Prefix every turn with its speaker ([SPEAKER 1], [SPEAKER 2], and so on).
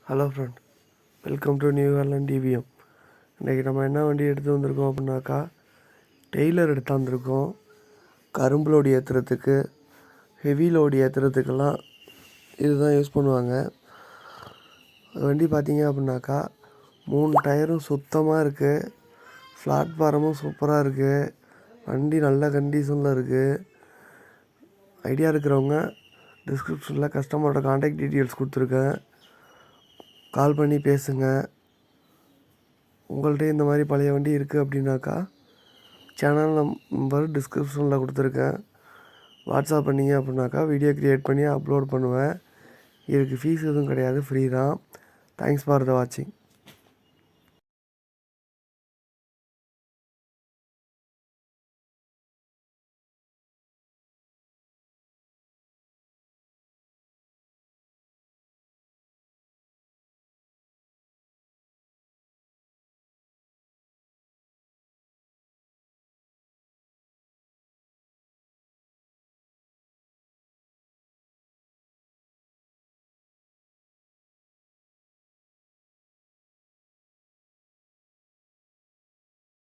[SPEAKER 1] Hello friend, welcome to New Holland TVM. இன்றைக்கி நம்ம என்ன வண்டி எடுத்து வந்திருக்கோம் அப்படின்னாக்கா, டெய்லர் எடுத்து வந்திருக்கோம். கரும்பு லோடு ஏற்றுறதுக்கு, ஹெவி லோடு ஏற்றுறதுக்கெல்லாம் இதுதான் யூஸ் பண்ணுவாங்க. வண்டி பார்த்தீங்க அப்படின்னாக்கா 3 டயரும் சுத்தமாக இருக்குது. பிளாட்ஃபாரமும் சூப்பராக இருக்குது. வண்டி நல்ல கண்டிஷனில் இருக்குது. ஐடியா இருக்கிறவங்க டிஸ்கிரிப்ஷனில் கஸ்டமரோட கான்டாக்ட் டீட்டெயில்ஸ் கொடுத்துருக்கேன். கால் பண்ணி பேசுங்க. உங்கள்கிட்ட இந்த மாதிரி பழைய வண்டி இருக்குது அப்படின்னாக்கா சேனல் நம்பர் டிஸ்கிரிப்ஷனில் கொடுத்துருக்கேன். வாட்ஸ்அப் பண்ணிங்க அப்படின்னாக்கா வீடியோ க்ரியேட் பண்ணி அப்லோட் பண்ணுவேன். இதுக்கு ஃபீஸ் எதுவும் கிடையாது, ஃப்ரீ தான். தேங்க்ஸ் ஃபார் த வாட்சிங்.